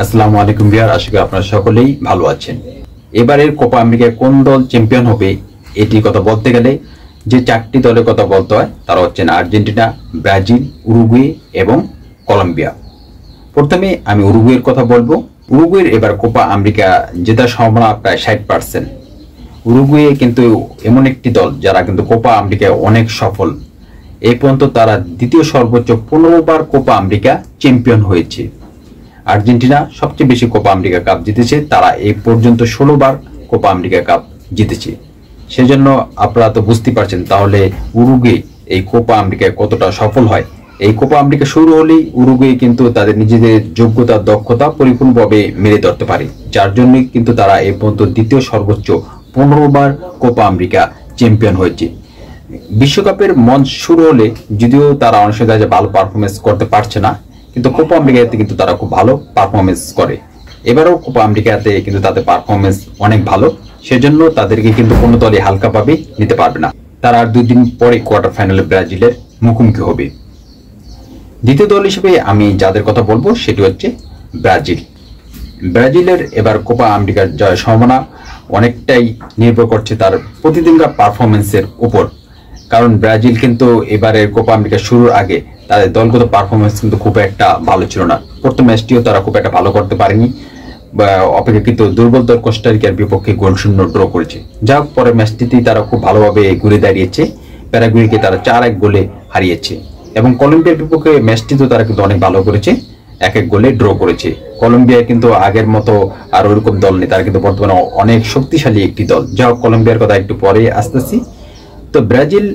আসসালামু আলাইকুম ভিউয়ার, আশা করি আপনারা সকলেই ভালো আছেন। এবারের কোপা আমেরিকায় কোন দল চ্যাম্পিয়ন হবে এটির কথা বলতে গেলে যে চারটি দলের কথা বলতে হয় তারা হচ্ছেন আর্জেন্টিনা, ব্রাজিল, উরুগুয়ে এবং কলম্বিয়া। প্রথমে আমি উরুগুয়ের কথা বলবো। উরুগুয়ের এবার কোপা আমেরিকা জেতার সম্ভাবনা প্রায় 60%। উরুগুয়ে কিন্তু এমন একটি দল যারা কিন্তু কোপা আমেরিকায় অনেক সফল। এই পর্যন্ত তারা দ্বিতীয় সর্বোচ্চ 15 বার কোপা আমেরিকা চ্যাম্পিয়ন হয়েছে। আর্জেন্টিনা সবচেয়ে বেশি কোপা আমেরিকা কাপ জিতেছে, তারা এই পর্যন্ত 16 বার কোপা আমেরিকা কাপ জিতেছে। সেজন্য আপনারা তো বুঝতে পারছেন তাহলে উরুগুয়ে এই কোপা আমেরিকায় কতটা সফল হয়। এই কোপা আমেরিকা শুরু হলেই উরুগুয়ে কিন্তু তাদের নিজেদের যোগ্যতা দক্ষতা পরিপূর্ণভাবে মেলে ধরতে পারে, যার জন্য কিন্তু তারা এই পর্যন্ত দ্বিতীয় সর্বোচ্চ 15 বার কোপা আমেরিকা চ্যাম্পিয়ন হয়েছে। বিশ্বকাপের মঞ্চ শুরু হলে যদিও তারা অনেক সময় ভালো পারফরমেন্স করতে পারছে না, কিন্তু কোপা আমেরিকাতে কিন্তু তারা খুব ভালো পারফরমেন্স করে। এবারও কোপা আমেরিকাতে কিন্তু তাদের পারফরমেন্স অনেক ভালো, সেজন্য তাদেরকে কিন্তু কোনো দলই হালকাভাবে নিতে পারবে না। তারা আর 2 দিন পরে কোয়ার্টার ফাইনালে ব্রাজিলের মুখোমুখি হবে। দ্বিতীয় দল হিসেবে আমি যাদের কথা বলবো সেটি হচ্ছে ব্রাজিল। ব্রাজিলের এবার কোপা আমেরিকার জয়ের সম্ভাবনা অনেকটাই নির্ভর করছে তার প্রতিদিনকার পারফরমেন্সের উপর। কারণ ব্রাজিল কিন্তু এবারের কোপা আমেরিকা শুরুর আগে তাদের দলগত পারফরমেন্স কিন্তু খুব একটা ভালো ছিল না। প্রথম ম্যাচটিও তারা খুব একটা ভালো করতে পারেনি, অপেক্ষাকৃত দুর্বল দল কোস্টারিকার বিপক্ষে গোল শূন্য ড্র করেছে। যা হোক, পরের ম্যাচটিতেই তারা খুব ভালোভাবে ঘুরে দাঁড়িয়েছে, প্যারাগুয়েকে তারা 4-1 গোলে হারিয়েছে। এবং কলম্বিয়ার বিপক্ষে ম্যাচটিতেও তারা কিন্তু অনেক ভালো করেছে, 1-1 গোলে ড্র করেছে। কলম্বিয়া কিন্তু আগের মতো আর ওইরকম দল নেই, তারা কিন্তু বর্তমানে অনেক শক্তিশালী একটি দল। যা হোক, কলম্বিয়ার কথা একটু পরে আসতেছি। তো ব্রাজিল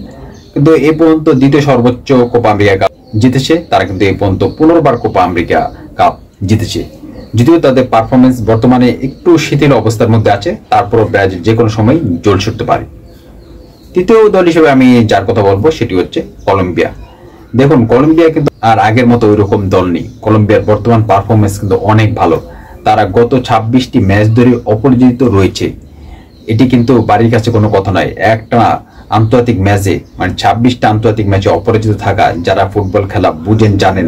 কিন্তু এ পর্যন্ত দ্বিতীয় সর্বোচ্চ কোপা আমেরিকা কাপ জিতেছে, তারা কিন্তু এ পর্যন্ত 15 বার কোপা আমেরিকা কাপ জিতেছে। যদিও তাদের পারফরমেন্স বর্তমানে একটু শিথিল অবস্থার মধ্যে আছে, তারপরও ব্রাজিল যে কোনো সময় জ্বলে উঠতে পারে। তৃতীয় দল হিসেবে আমি যার কথা বলবো সেটি হচ্ছে কলম্বিয়া। দেখুন, কলম্বিয়া কিন্তু আর আগের মতো ওই রকম দল নেই। কলম্বিয়ার বর্তমান পারফরমেন্স কিন্তু অনেক ভালো। তারা গত 26টি ম্যাচ ধরে অপরাজিত রয়েছে। এটি কিন্তু বাড়ির কাছে কোনো কথা নয়। একটা আন্তর্জাতিক ম্যাচে মানে 26টা আন্তর্জাতিক ম্যাচে অপরাজিত থাকা, যারা ফুটবল খেলা বুঝেন জানেন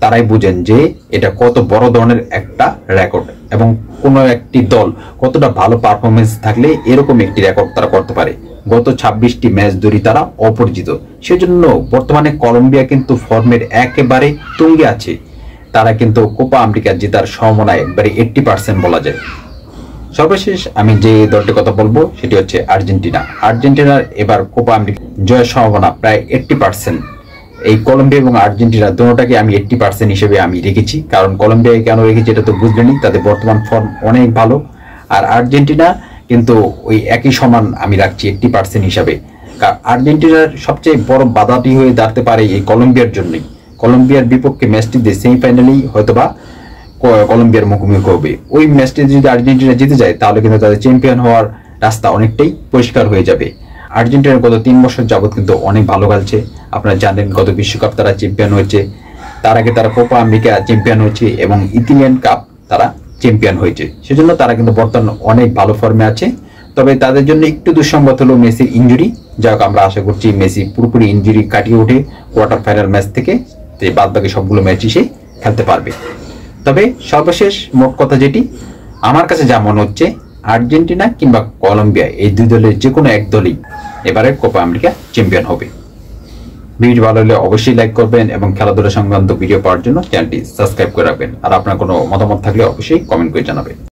তারাই বুঝেন যে এটা কত বড় ধরনের একটা রেকর্ড, এবং কোনো একটি দল কতটা ভালো পারফরমেন্স থাকলে এরকম একটি রেকর্ড তারা করতে পারে। গত 26টি ম্যাচ ধরে তারা অপরাজিত। সেজন্য বর্তমানে কলম্বিয়া কিন্তু ফর্মের একেবারে তুঙ্গে আছে। তারা কিন্তু কোপা আমেরিকা জেতার সম্ভাবনা একবারে 80% বলা যায়। সর্বশেষ আমি যে দলটির কথা বলবো সেটি হচ্ছে আর্জেন্টিনা। আর্জেন্টিনার এবার কোপা আমেরিকা জয়ের সম্ভাবনা প্রায় 80%। এই কলম্বিয়া এবং আর্জেন্টিনা দুটোটাকে আমি 80% হিসেবে আমি রেখেছি। কারণ কলম্বিয়াকে কেন রেখেছি এটা তো বুঝলেনই, তাদের বর্তমান ফর্ম অনেক ভালো। আর আর্জেন্টিনা কিন্তু ওই একই সমান আমি রাখছি 80% হিসাবে। আর্জেন্টিনার সবচেয়ে বড় বাধাটি হয়ে দাঁড়াতে পারে এই কলম্বিয়ার জন্যই। কলম্বিয়ার বিপক্ষে ম্যাচটিতে সেমিফাইনালেই হয়তোবা কলম্বিয়ার মুখোমুখি হবে। ওই ম্যাচটি যদি আর্জেন্টিনা জিতে যায় তাহলে কিন্তু তাদের চ্যাম্পিয়ন হওয়ার রাস্তা অনেকটাই পরিষ্কার হয়ে যাবে। আর্জেন্টিনা গত 3 বছর যাবৎ কিন্তু অনেক ভালো খেলছে। আপনারা জানেন গত বিশ্বকাপ তারা চ্যাম্পিয়ন হয়েছে, তার আগে তারা কোপা আমেরিকা চ্যাম্পিয়ন হয়েছে এবং ইতালিয়ান কাপ তারা চ্যাম্পিয়ন হয়েছে। সেজন্য তারা কিন্তু বর্তমানে অনেক ভালো ফর্মে আছে। তবে তাদের জন্য একটু দুঃসংবাদ হলো মেসির ইনজুরি। যাক, আমরা আশা করছি মেসি পুরোপুরি ইনজুরি কাটিয়ে উঠে কোয়ার্টার ফাইনাল ম্যাচ থেকে বাদ বাকি সবগুলো ম্যাচই সে খেলতে পারবে। তবে সর্বশেষ মোট কথা যেটি আমার কাছে যা মনে হচ্ছে, আর্জেন্টিনা কিংবা কলম্বিয়া এই দুই দলের যে কোনো এক দলই এবারে কোপা আমেরিকা চ্যাম্পিয়ন হবে। ভিডিও ভালো হলে অবশ্যই লাইক করবেন এবং খেলাধুলা সংক্রান্ত ভিডিও পাওয়ার জন্য চ্যানেলটি সাবস্ক্রাইব করে রাখবেন। আর আপনার কোনো মতামত থাকলে অবশ্যই কমেন্ট করে জানাবেন।